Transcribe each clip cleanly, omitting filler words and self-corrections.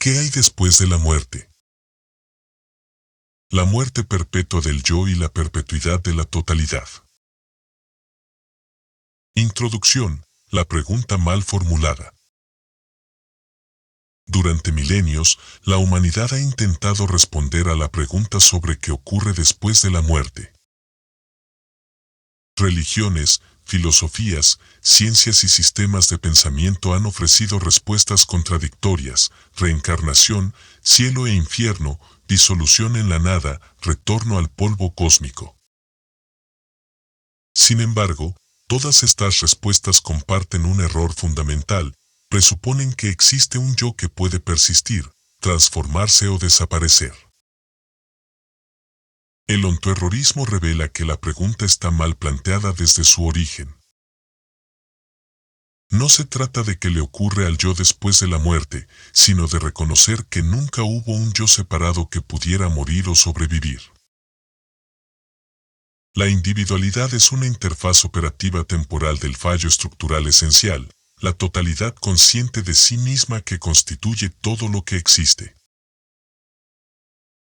¿Qué hay después de la muerte? La muerte perpetua del yo y la perpetuidad de la totalidad. Introducción. La pregunta mal formulada. Durante milenios, la humanidad ha intentado responder a la pregunta sobre qué ocurre después de la muerte. Religiones, filosofías, ciencias y sistemas de pensamiento han ofrecido respuestas contradictorias: reencarnación, cielo e infierno, disolución en la nada, retorno al polvo cósmico. Sin embargo, todas estas respuestas comparten un error fundamental: presuponen que existe un yo que puede persistir, transformarse o desaparecer. El ontoerrorismo revela que la pregunta está mal planteada desde su origen. No se trata de qué le ocurre al yo después de la muerte, sino de reconocer que nunca hubo un yo separado que pudiera morir o sobrevivir. La individualidad es una interfaz operativa temporal del fallo estructural esencial, la totalidad consciente de sí misma que constituye todo lo que existe.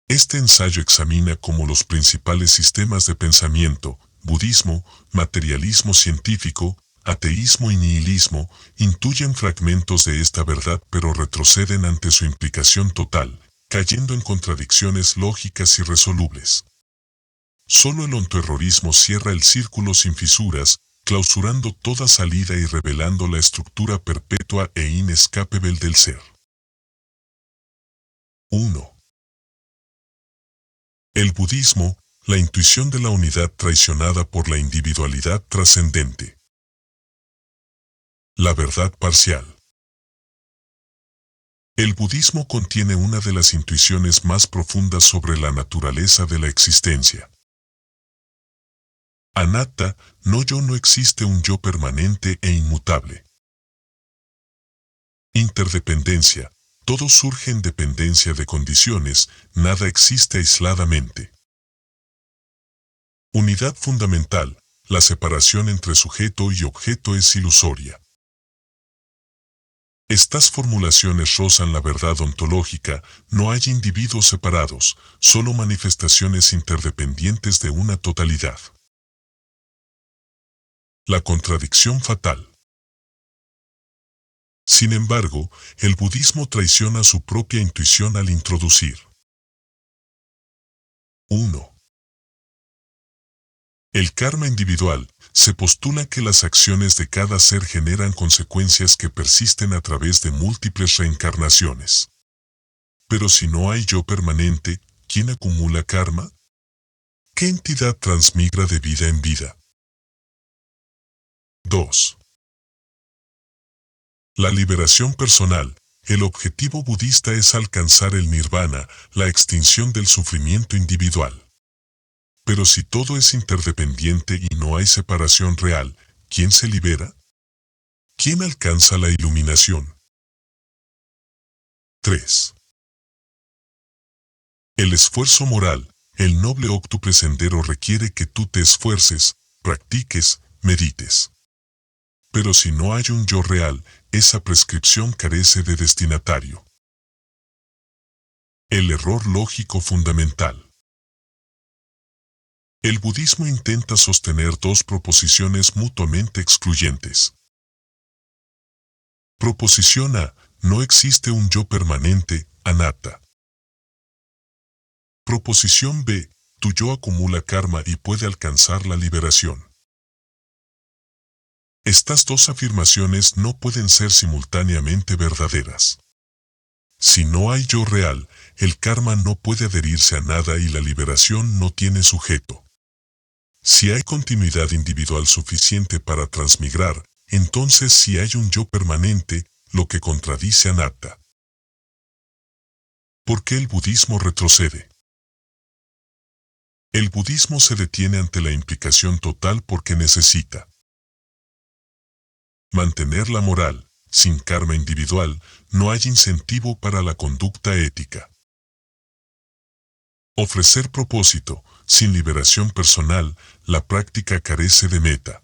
Este ensayo examina cómo los principales sistemas de pensamiento, budismo, materialismo científico, ateísmo y nihilismo, intuyen fragmentos de esta verdad pero retroceden ante su implicación total, cayendo en contradicciones lógicas irresolubles. Solo el ontoerrorismo cierra el círculo sin fisuras, clausurando toda salida y revelando la estructura perpetua e inescapable del ser. 1. El budismo, la intuición de la unidad traicionada por la individualidad trascendente. La verdad parcial. El budismo contiene una de las intuiciones más profundas sobre la naturaleza de la existencia. Anatta, no yo, no existe un yo permanente e inmutable. Interdependencia, todo surge en dependencia de condiciones, nada existe aisladamente. Unidad fundamental, la separación entre sujeto y objeto es ilusoria. Estas formulaciones rozan la verdad ontológica: no hay individuos separados, solo manifestaciones interdependientes de una totalidad. La contradicción fatal. Sin embargo, el budismo traiciona su propia intuición al introducir 1. El karma individual. Se postula que las acciones de cada ser generan consecuencias que persisten a través de múltiples reencarnaciones. Pero si no hay yo permanente, ¿quién acumula karma? ¿Qué entidad transmigra de vida en vida? 2. La liberación personal. El objetivo budista es alcanzar el nirvana, la extinción del sufrimiento individual. Pero si todo es interdependiente y no hay separación real, ¿quién se libera? ¿Quién alcanza la iluminación? 3. El esfuerzo moral. El noble óctuple sendero requiere que tú te esfuerces, practiques, medites. Pero si no hay un yo real, esa prescripción carece de destinatario. El error lógico fundamental. El budismo intenta sostener dos proposiciones mutuamente excluyentes. Proposición A: no existe un yo permanente, anatta. Proposición B: tu yo acumula karma y puede alcanzar la liberación. Estas dos afirmaciones no pueden ser simultáneamente verdaderas. Si no hay yo real, el karma no puede adherirse a nada y la liberación no tiene sujeto. Si hay continuidad individual suficiente para transmigrar, entonces sí hay un yo permanente, lo que contradice a Anatta. ¿Por qué el budismo retrocede? El budismo se detiene ante la implicación total porque necesita mantener la moral. Sin karma individual, no hay incentivo para la conducta ética. Ofrecer propósito. Sin liberación personal, la práctica carece de meta.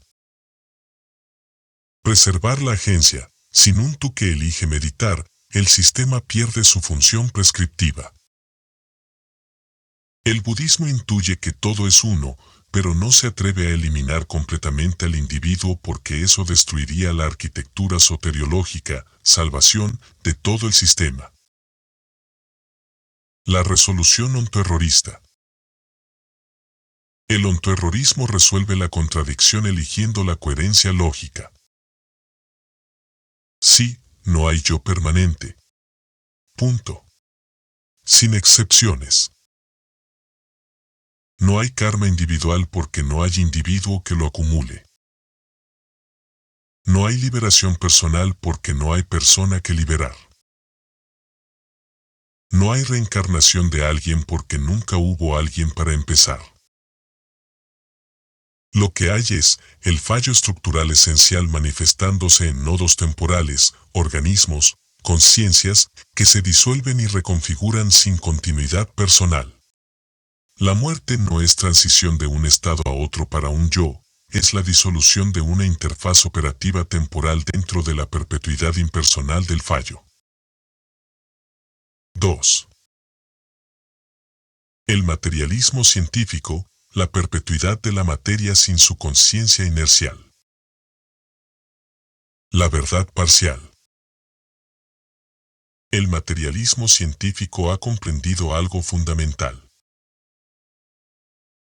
Preservar la agencia. Sin un tú que elige meditar, el sistema pierde su función prescriptiva. El budismo intuye que todo es uno, pero no se atreve a eliminar completamente al individuo porque eso destruiría la arquitectura soteriológica, salvación, de todo el sistema. La resolución ontoerrorista. El ontoerrorismo resuelve la contradicción eligiendo la coherencia lógica. Sí, no hay yo permanente. Punto. Sin excepciones. No hay karma individual porque no hay individuo que lo acumule. No hay liberación personal porque no hay persona que liberar. No hay reencarnación de alguien porque nunca hubo alguien para empezar. Lo que hay es el fallo estructural esencial manifestándose en nodos temporales, organismos, conciencias, que se disuelven y reconfiguran sin continuidad personal. La muerte no es transición de un estado a otro para un yo, es la disolución de una interfaz operativa temporal dentro de la perpetuidad impersonal del fallo. 2. El materialismo científico, la perpetuidad de la materia sin su conciencia inercial. La verdad parcial. El materialismo científico ha comprendido algo fundamental.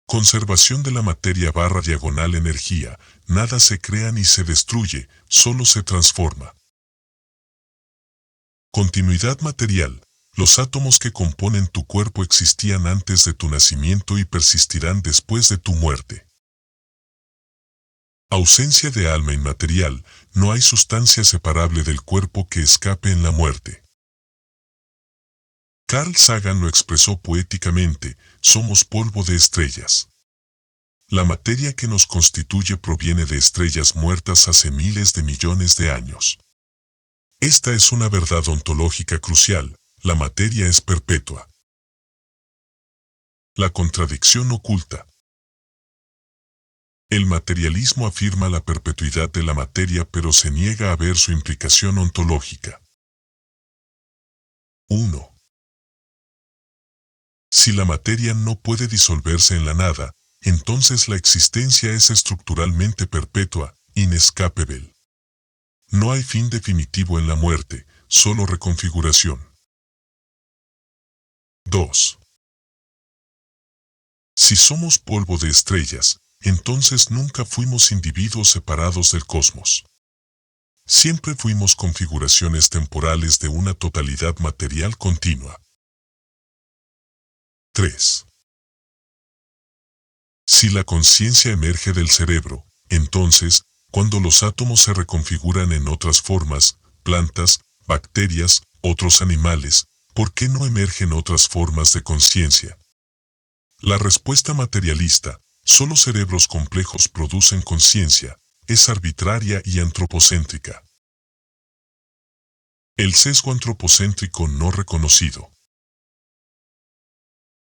Conservación de la materia / energía, nada se crea ni se destruye, solo se transforma. Continuidad material, los átomos que componen tu cuerpo existían antes de tu nacimiento y persistirán después de tu muerte. Ausencia de alma inmaterial, no hay sustancia separable del cuerpo que escape en la muerte. Carl Sagan lo expresó poéticamente, somos polvo de estrellas. La materia que nos constituye proviene de estrellas muertas hace miles de millones de años. Esta es una verdad ontológica crucial, la materia es perpetua. La contradicción oculta. El materialismo afirma la perpetuidad de la materia pero se niega a ver su implicación ontológica. 1. Si la materia no puede disolverse en la nada, entonces la existencia es estructuralmente perpetua, inescapable. No hay fin definitivo en la muerte, solo reconfiguración. 2. Si somos polvo de estrellas, entonces nunca fuimos individuos separados del cosmos. Siempre fuimos configuraciones temporales de una totalidad material continua. 3. Si la conciencia emerge del cerebro, entonces, cuando los átomos se reconfiguran en otras formas, plantas, bacterias, otros animales, ¿por qué no emergen otras formas de conciencia? La respuesta materialista, solo cerebros complejos producen conciencia, es arbitraria y antropocéntrica. El sesgo antropocéntrico no reconocido.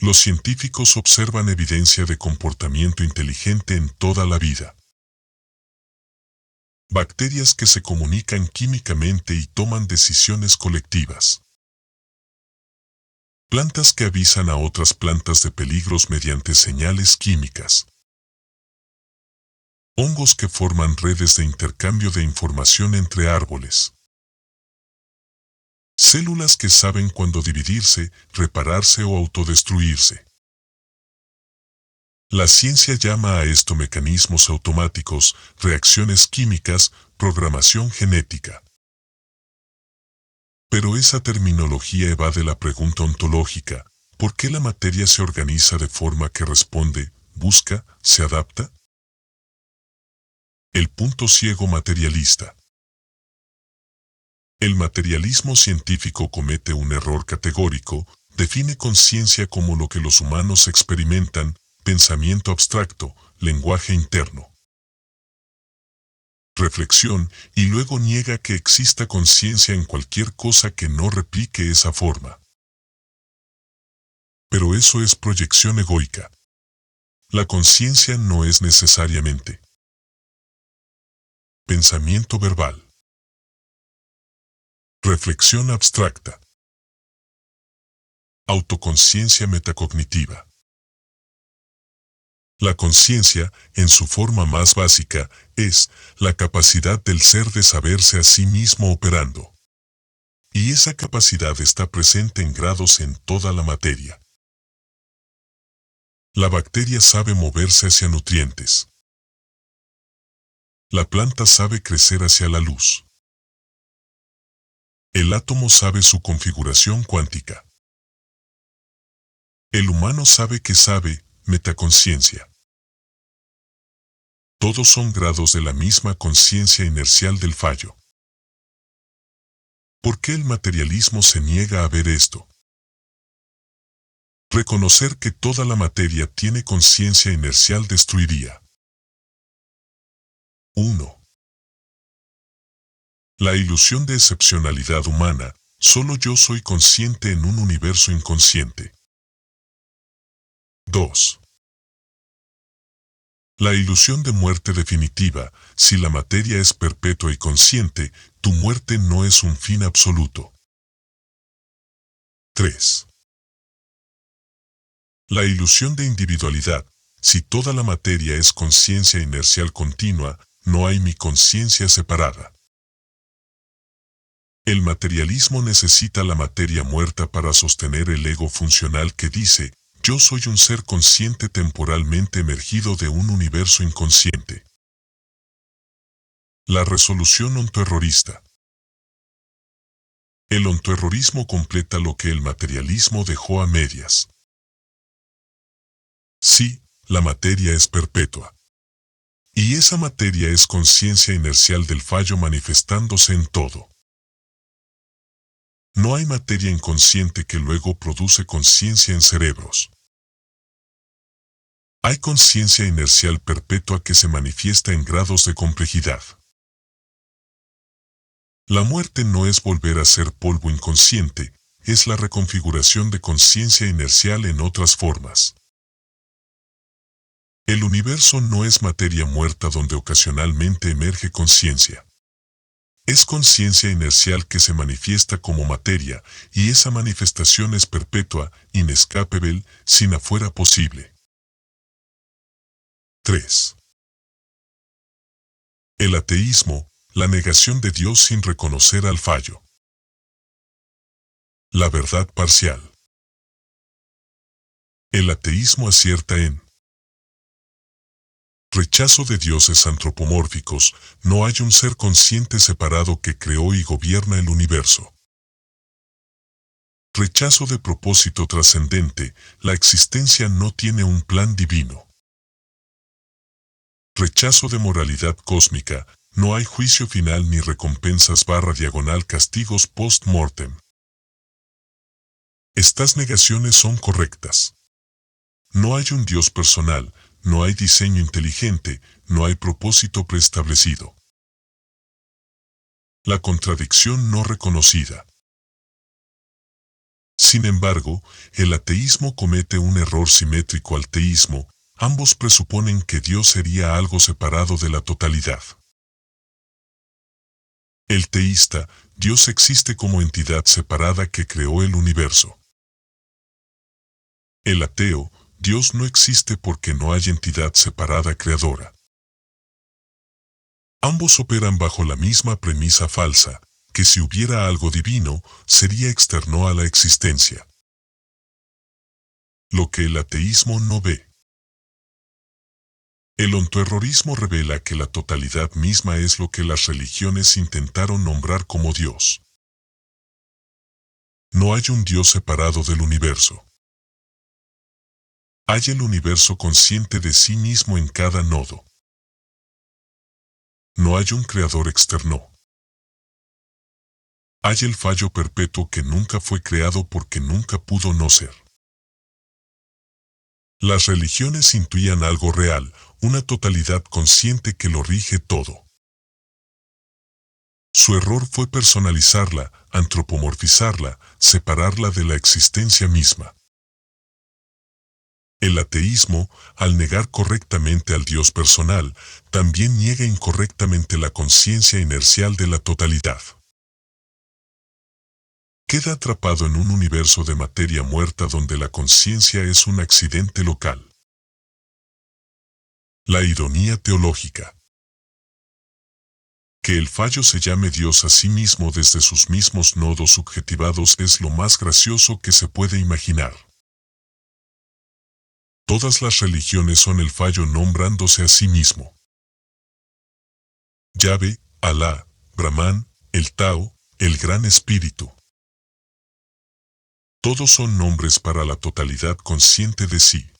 Los científicos observan evidencia de comportamiento inteligente en toda la vida. Bacterias que se comunican químicamente y toman decisiones colectivas. Plantas que avisan a otras plantas de peligros mediante señales químicas. Hongos que forman redes de intercambio de información entre árboles. Células que saben cuándo dividirse, repararse o autodestruirse. La ciencia llama a esto mecanismos automáticos, reacciones químicas, programación genética. Pero esa terminología evade la pregunta ontológica, ¿por qué la materia se organiza de forma que responde, busca, se adapta? El punto ciego materialista. El materialismo científico comete un error categórico, define conciencia como lo que los humanos experimentan, pensamiento abstracto, lenguaje interno. Reflexión, y luego niega que exista conciencia en cualquier cosa que no replique esa forma. Pero eso es proyección egoica. La conciencia no es necesariamente pensamiento verbal. Reflexión abstracta. Autoconciencia metacognitiva. La conciencia, en su forma más básica, es la capacidad del ser de saberse a sí mismo operando. Y esa capacidad está presente en grados en toda la materia. La bacteria sabe moverse hacia nutrientes. La planta sabe crecer hacia la luz. El átomo sabe su configuración cuántica. El humano sabe que sabe, metaconciencia. Todos son grados de la misma conciencia inercial del fallo. ¿Por qué el materialismo se niega a ver esto? Reconocer que toda la materia tiene conciencia inercial destruiría. 1. La ilusión de excepcionalidad humana, solo yo soy consciente en un universo inconsciente. 2. La ilusión de muerte definitiva, si la materia es perpetua y consciente, tu muerte no es un fin absoluto. 3. La ilusión de individualidad, si toda la materia es conciencia inercial continua, no hay mi conciencia separada. El materialismo necesita la materia muerta para sostener el ego funcional que dice, yo soy un ser consciente temporalmente emergido de un universo inconsciente. La resolución ontoerrorista. El ontoerrorismo completa lo que el materialismo dejó a medias. Sí, la materia es perpetua. Y esa materia es conciencia inercial del fallo manifestándose en todo. No hay materia inconsciente que luego produce conciencia en cerebros. Hay conciencia inercial perpetua que se manifiesta en grados de complejidad. La muerte no es volver a ser polvo inconsciente, es la reconfiguración de conciencia inercial en otras formas. El universo no es materia muerta donde ocasionalmente emerge conciencia. Es conciencia inercial que se manifiesta como materia, y esa manifestación es perpetua, inescapable, sin afuera posible. 3. El ateísmo, la negación de Dios sin reconocer al fallo. La verdad parcial. El ateísmo acierta en rechazo de dioses antropomórficos, no hay un ser consciente separado que creó y gobierna el universo. Rechazo de propósito trascendente, la existencia no tiene un plan divino. Rechazo de moralidad cósmica, no hay juicio final ni recompensas / castigos post-mortem. Estas negaciones son correctas. No hay un Dios personal, no hay diseño inteligente, no hay propósito preestablecido. La contradicción no reconocida. Sin embargo, el ateísmo comete un error simétrico al teísmo, ambos presuponen que Dios sería algo separado de la totalidad. El teísta, Dios existe como entidad separada que creó el universo. El ateo, Dios no existe porque no hay entidad separada creadora. Ambos operan bajo la misma premisa falsa, que si hubiera algo divino, sería externo a la existencia. Lo que el ateísmo no ve. El ontoerrorismo revela que la totalidad misma es lo que las religiones intentaron nombrar como Dios. No hay un Dios separado del universo. Hay el universo consciente de sí mismo en cada nodo. No hay un creador externo. Hay el fallo perpetuo que nunca fue creado porque nunca pudo no ser. Las religiones intuían algo real, una totalidad consciente que lo rige todo. Su error fue personalizarla, antropomorfizarla, separarla de la existencia misma. El ateísmo, al negar correctamente al Dios personal, también niega incorrectamente la conciencia inercial de la totalidad. Queda atrapado en un universo de materia muerta donde la conciencia es un accidente local. La ironía teológica. Que el fallo se llame Dios a sí mismo desde sus mismos nodos subjetivados es lo más gracioso que se puede imaginar. Todas las religiones son el fallo nombrándose a sí mismo. Yahvé, Alá, Brahman, el Tao, el Gran Espíritu. Todos son nombres para la totalidad consciente de sí.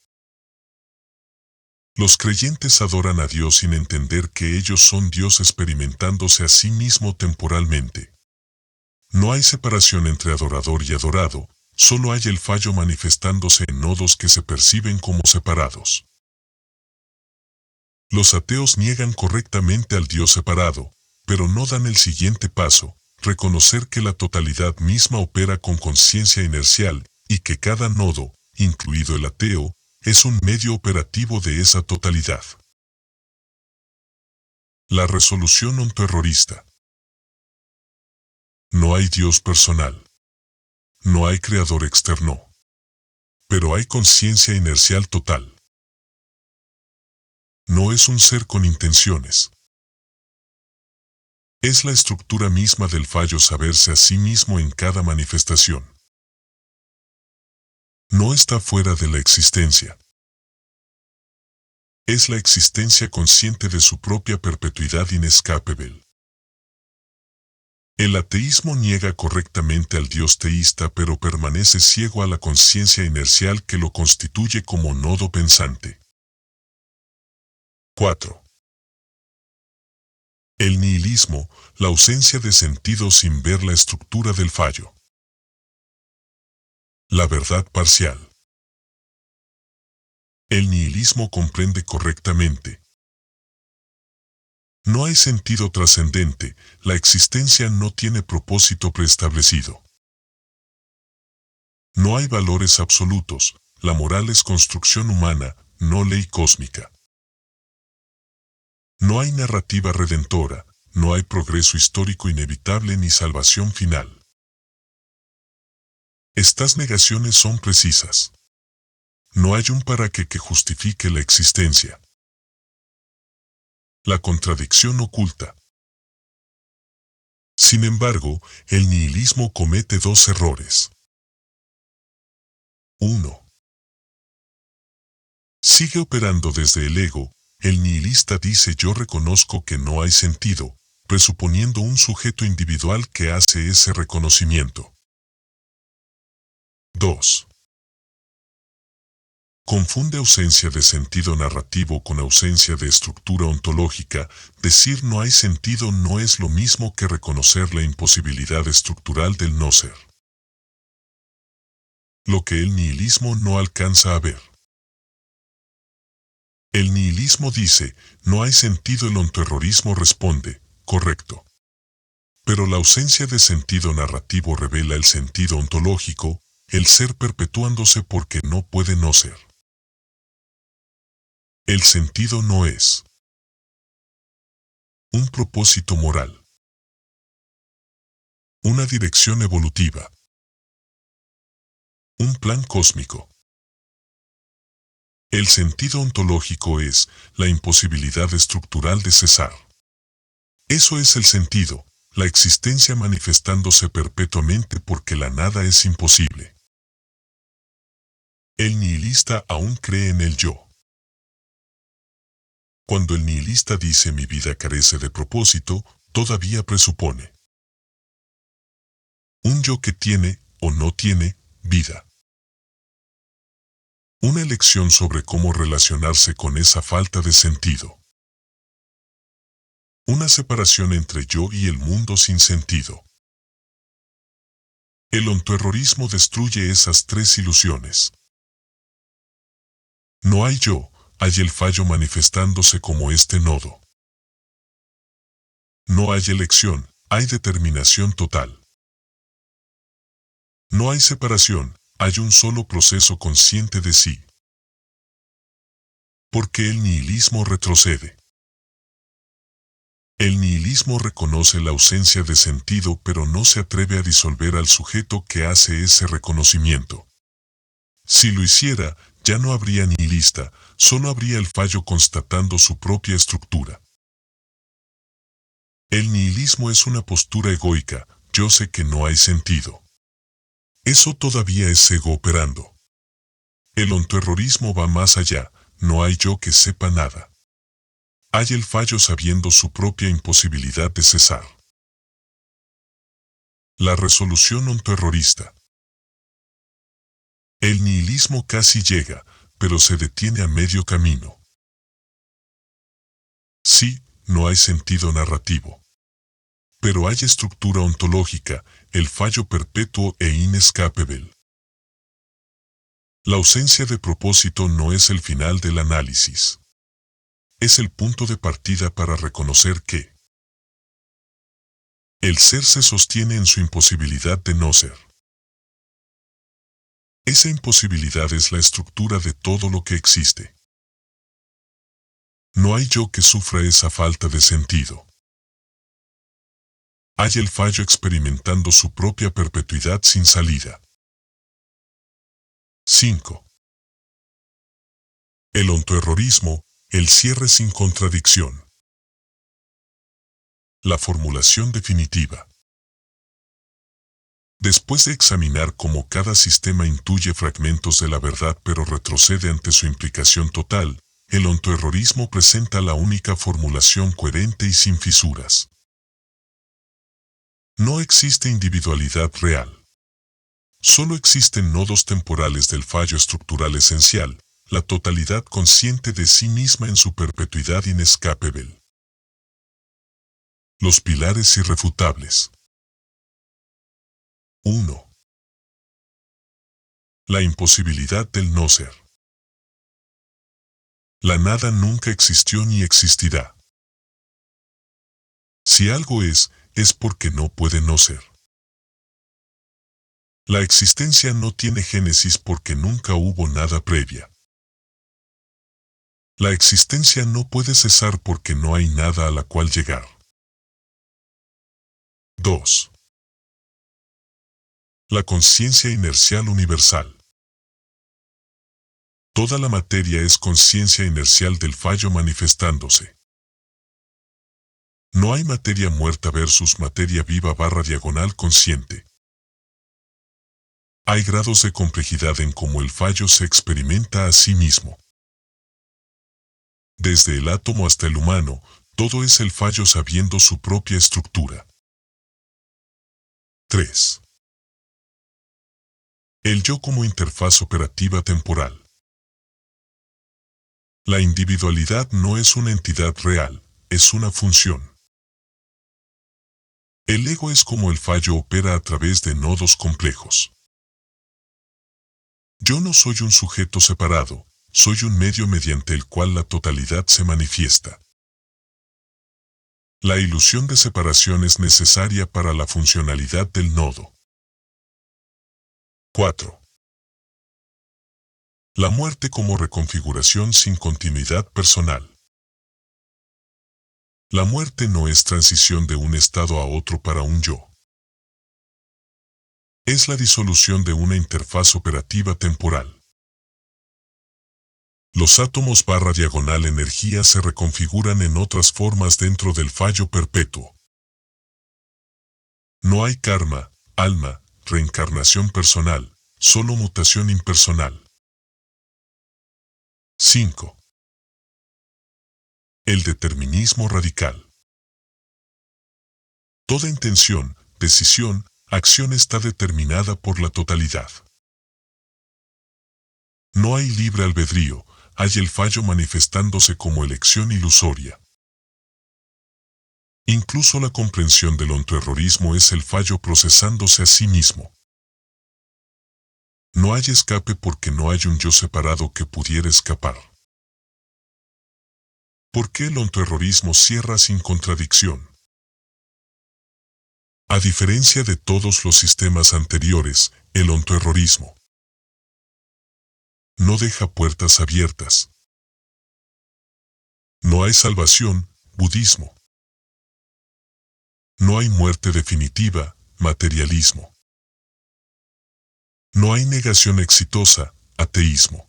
Los creyentes adoran a Dios sin entender que ellos son Dios experimentándose a sí mismo temporalmente. No hay separación entre adorador y adorado, solo hay el fallo manifestándose en nodos que se perciben como separados. Los ateos niegan correctamente al Dios separado, pero no dan el siguiente paso, reconocer que la totalidad misma opera con conciencia inercial y que cada nodo, incluido el ateo, es un medio operativo de esa totalidad. La resolución ontoerrorista. No hay Dios personal. No hay creador externo. Pero hay conciencia inercial total. No es un ser con intenciones. Es la estructura misma del fallo saberse a sí mismo en cada manifestación. No está fuera de la existencia. Es la existencia consciente de su propia perpetuidad inescapable. El ateísmo niega correctamente al Dios teísta pero permanece ciego a la conciencia inercial que lo constituye como nodo pensante. 4. El nihilismo, la ausencia de sentido sin ver la estructura del fallo. La verdad parcial. El nihilismo comprende correctamente. No hay sentido trascendente, la existencia no tiene propósito preestablecido. No hay valores absolutos, la moral es construcción humana, no ley cósmica. No hay narrativa redentora, no hay progreso histórico inevitable ni salvación final. Estas negaciones son precisas. No hay un para qué que justifique la existencia. La contradicción oculta. Sin embargo, el nihilismo comete dos errores. 1. Sigue operando desde el ego. El nihilista dice yo reconozco que no hay sentido, presuponiendo un sujeto individual que hace ese reconocimiento. 2. Confunde ausencia de sentido narrativo con ausencia de estructura ontológica. Decir no hay sentido no es lo mismo que reconocer la imposibilidad estructural del no ser. Lo que el nihilismo no alcanza a ver. El nihilismo dice, no hay sentido, el ontoerrorismo responde, correcto. Pero la ausencia de sentido narrativo revela el sentido ontológico, el ser perpetuándose porque no puede no ser. El sentido no es un propósito moral, una dirección evolutiva, un plan cósmico. El sentido ontológico es la imposibilidad estructural de cesar. Eso es el sentido, la existencia manifestándose perpetuamente porque la nada es imposible. El nihilista aún cree en el yo. Cuando el nihilista dice mi vida carece de propósito, todavía presupone un yo que tiene, o no tiene, vida. Una elección sobre cómo relacionarse con esa falta de sentido. Una separación entre yo y el mundo sin sentido. El ontoerrorismo destruye esas tres ilusiones. No hay yo, hay el fallo manifestándose como este nodo. No hay elección, hay determinación total. No hay separación, hay un solo proceso consciente de sí. Porque el nihilismo retrocede. El nihilismo reconoce la ausencia de sentido pero no se atreve a disolver al sujeto que hace ese reconocimiento. Si lo hiciera, ya no habría nihilista, solo habría el fallo constatando su propia estructura. El nihilismo es una postura egoica, yo sé que no hay sentido. Eso todavía es ego operando. El ontoerrorismo va más allá, no hay yo que sepa nada. Hay el fallo sabiendo su propia imposibilidad de cesar. La resolución ontoerrorista. El nihilismo casi llega, pero se detiene a medio camino. Sí, no hay sentido narrativo. Pero hay estructura ontológica, el fallo perpetuo e inescapable. La ausencia de propósito no es el final del análisis. Es el punto de partida para reconocer que el ser se sostiene en su imposibilidad de no ser. Esa imposibilidad es la estructura de todo lo que existe. No hay yo que sufra esa falta de sentido. Hay el fallo experimentando su propia perpetuidad sin salida. 5. El ontoerrorismo, el cierre sin contradicción. La formulación definitiva. Después de examinar cómo cada sistema intuye fragmentos de la verdad pero retrocede ante su implicación total, el ontoerrorismo presenta la única formulación coherente y sin fisuras. No existe individualidad real. Solo existen nodos temporales del fallo estructural esencial, la totalidad consciente de sí misma en su perpetuidad inescapable. Los pilares irrefutables. 1. La imposibilidad del no ser. La nada nunca existió ni existirá. Si algo es porque no puede no ser. La existencia no tiene génesis porque nunca hubo nada previa. La existencia no puede cesar porque no hay nada a la cual llegar. 2. La conciencia inercial universal. Toda la materia es conciencia inercial del fallo manifestándose. No hay materia muerta versus materia viva / consciente. Hay grados de complejidad en cómo el fallo se experimenta a sí mismo. Desde el átomo hasta el humano, todo es el fallo sabiendo su propia estructura. 3. El yo como interfaz operativa temporal. La individualidad no es una entidad real, es una función. El ego es como el fallo opera a través de nodos complejos. Yo no soy un sujeto separado, soy un medio mediante el cual la totalidad se manifiesta. La ilusión de separación es necesaria para la funcionalidad del nodo. 4. La muerte como reconfiguración sin continuidad personal. La muerte no es transición de un estado a otro para un yo. Es la disolución de una interfaz operativa temporal. Los átomos / energía se reconfiguran en otras formas dentro del fallo perpetuo. No hay karma, alma, reencarnación personal, solo mutación impersonal. 5. El determinismo radical. Toda intención, decisión, acción está determinada por la totalidad. No hay libre albedrío, hay el fallo manifestándose como elección ilusoria. Incluso la comprensión del ontoerrorismo es el fallo procesándose a sí mismo. No hay escape porque no hay un yo separado que pudiera escapar. ¿Por qué el ontoerrorismo cierra sin contradicción? A diferencia de todos los sistemas anteriores, el ontoerrorismo no deja puertas abiertas. No hay salvación, budismo. No hay muerte definitiva, materialismo. No hay negación exitosa, ateísmo.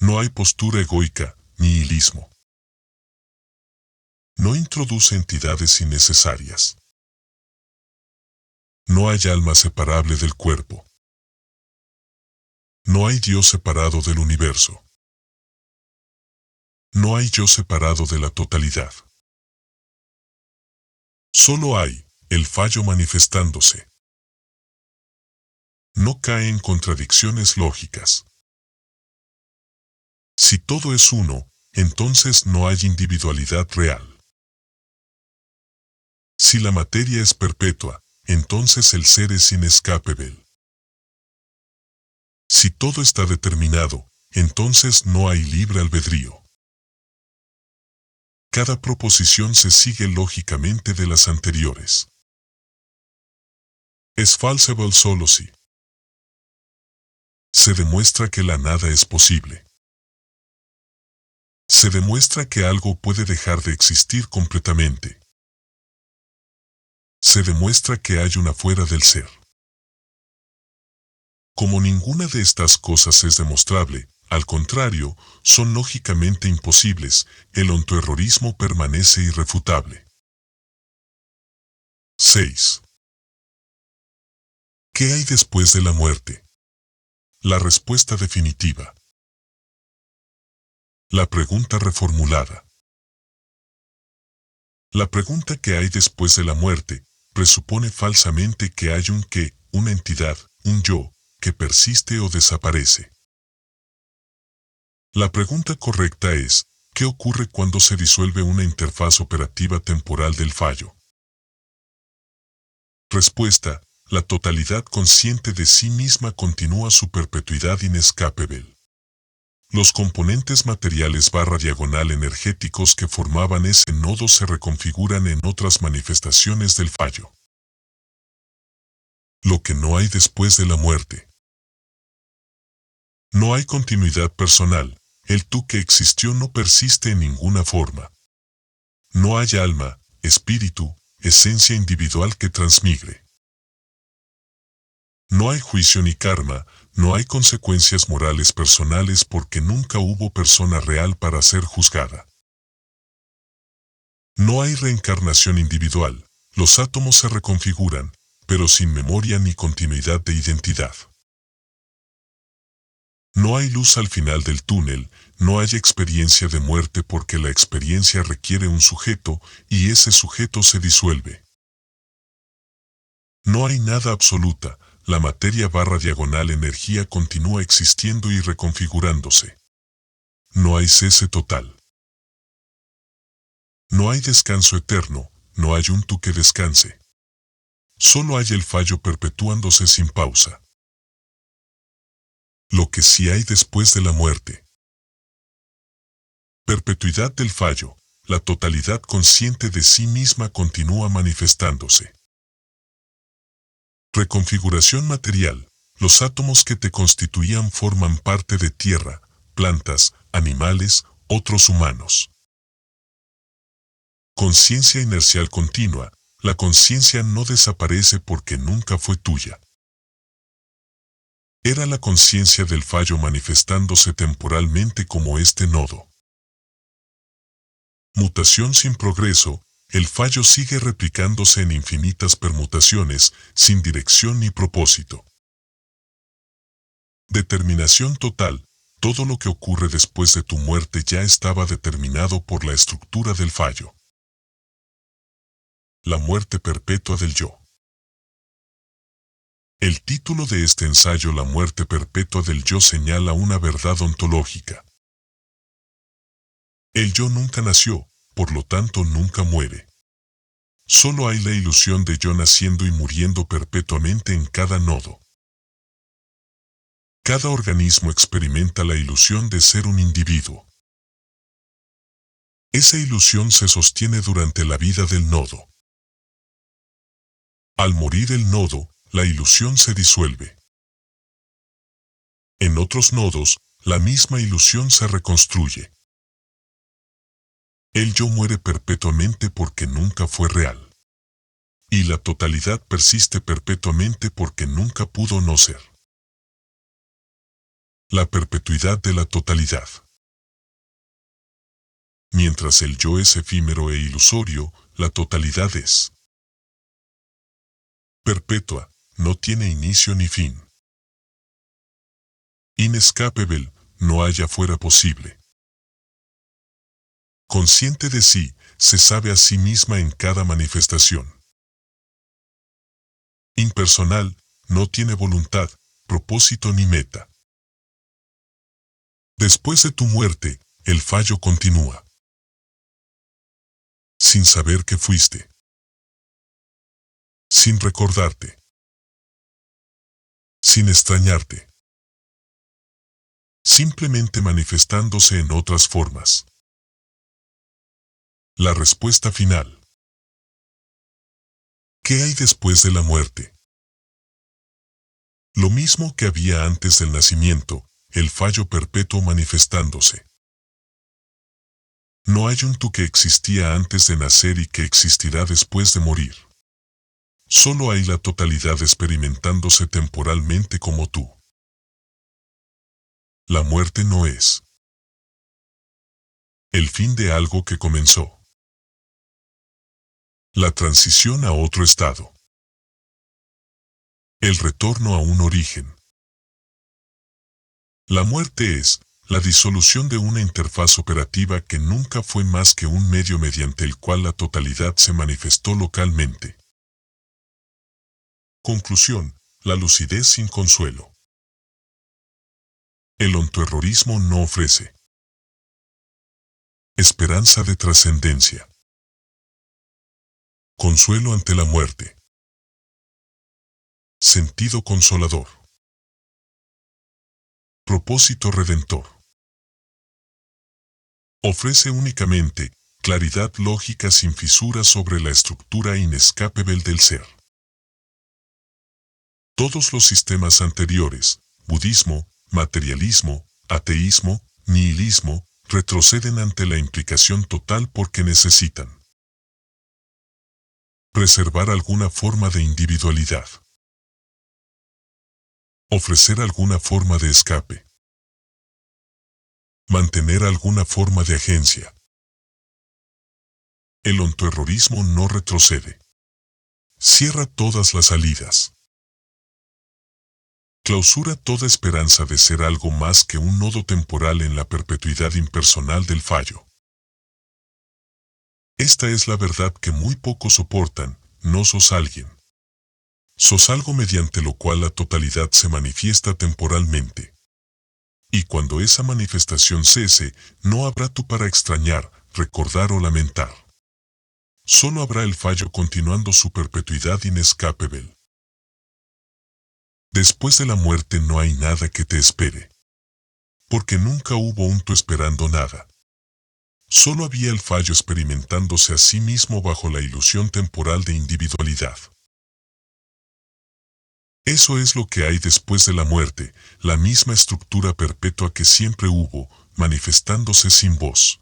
No hay postura egoica, nihilismo. No introduce entidades innecesarias. No hay alma separable del cuerpo. No hay Dios separado del universo. No hay yo separado de la totalidad. Solo hay el fallo manifestándose. No cae en contradicciones lógicas. Si todo es uno, entonces no hay individualidad real. Si la materia es perpetua, entonces el ser es inescapable. Si todo está determinado, entonces no hay libre albedrío. Cada proposición se sigue lógicamente de las anteriores. Es falsible solo si se demuestra que la nada es posible. Se demuestra que algo puede dejar de existir completamente. Se demuestra que hay una fuera del ser. Como ninguna de estas cosas es demostrable, al contrario, son lógicamente imposibles, el ontoerrorismo permanece irrefutable. 6. ¿Qué hay después de la muerte? La respuesta definitiva. La pregunta reformulada. La pregunta ¿qué hay después de la muerte? Presupone falsamente que hay un qué, una entidad, un yo, que persiste o desaparece. La pregunta correcta es, ¿qué ocurre cuando se disuelve una interfaz operativa temporal del fallo? Respuesta, la totalidad consciente de sí misma continúa su perpetuidad inescapable. Los componentes materiales / energéticos que formaban ese nodo se reconfiguran en otras manifestaciones del fallo. Lo que no hay después de la muerte. No hay continuidad personal, el tú que existió no persiste en ninguna forma. No hay alma, espíritu, esencia individual que transmigre. No hay juicio ni karma, no hay consecuencias morales personales porque nunca hubo persona real para ser juzgada. No hay reencarnación individual, los átomos se reconfiguran, pero sin memoria ni continuidad de identidad. No hay luz al final del túnel, no hay experiencia de muerte porque la experiencia requiere un sujeto y ese sujeto se disuelve. No hay nada absoluta, la materia / energía continúa existiendo y reconfigurándose. No hay cese total. No hay descanso eterno, no hay un tú que descanse. Solo hay el fallo perpetuándose sin pausa. Lo que sí hay después de la muerte. Perpetuidad del fallo, la totalidad consciente de sí misma continúa manifestándose. Reconfiguración material, los átomos que te constituían forman parte de tierra, plantas, animales, otros humanos. Conciencia inercial continua, la conciencia no desaparece porque nunca fue tuya. Era la conciencia del fallo manifestándose temporalmente como este nodo. Mutación sin progreso, el fallo sigue replicándose en infinitas permutaciones, sin dirección ni propósito. Determinación total, todo lo que ocurre después de tu muerte ya estaba determinado por la estructura del fallo. La muerte perpetua del yo. El título de este ensayo La muerte perpetua del yo señala una verdad ontológica. El yo nunca nació, por lo tanto nunca muere. Solo hay la ilusión de yo naciendo y muriendo perpetuamente en cada nodo. Cada organismo experimenta la ilusión de ser un individuo. Esa ilusión se sostiene durante la vida del nodo. Al morir el nodo, la ilusión se disuelve. En otros nodos, la misma ilusión se reconstruye. El yo muere perpetuamente porque nunca fue real. Y la totalidad persiste perpetuamente porque nunca pudo no ser. La perpetuidad de la totalidad. Mientras el yo es efímero e ilusorio, la totalidad es perpetua, no tiene inicio ni fin. Inescapable, no hay afuera posible. Consciente de sí, se sabe a sí misma en cada manifestación. Impersonal, no tiene voluntad, propósito ni meta. Después de tu muerte, el fallo continúa. Sin saber que fuiste. Sin recordarte. Sin extrañarte. Simplemente manifestándose en otras formas. La respuesta final. ¿Qué hay después de la muerte? Lo mismo que había antes del nacimiento, el fallo perpetuo manifestándose. No hay un tú que existía antes de nacer y que existirá después de morir. Solo hay la totalidad experimentándose temporalmente como tú. La muerte no es el fin de algo que comenzó. La transición a otro estado. El retorno a un origen. La muerte es la disolución de una interfaz operativa que nunca fue más que un medio mediante el cual la totalidad se manifestó localmente. Conclusión: la lucidez sin consuelo. El ontoerrorismo no ofrece esperanza de trascendencia. Consuelo ante la muerte. Sentido consolador. Propósito redentor. Ofrece únicamente claridad lógica sin fisuras sobre la estructura inescapable del ser. Todos los sistemas anteriores, budismo, materialismo, ateísmo, nihilismo, retroceden ante la implicación total porque necesitan preservar alguna forma de individualidad, ofrecer alguna forma de escape, mantener alguna forma de agencia. El ontoerrorismo no retrocede. Cierra todas las salidas. Clausura toda esperanza de ser algo más que un nodo temporal en la perpetuidad impersonal del fallo. Esta es la verdad que muy pocos soportan: no sos alguien. Sos algo mediante lo cual la totalidad se manifiesta temporalmente. Y cuando esa manifestación cese, no habrá tú para extrañar, recordar o lamentar. Solo habrá el fallo continuando su perpetuidad inescapable. Después de la muerte no hay nada que te espere. Porque nunca hubo un tú esperando nada. Solo había el fallo experimentándose a sí mismo bajo la ilusión temporal de individualidad. Eso es lo que hay después de la muerte, la misma estructura perpetua que siempre hubo, manifestándose sin voz.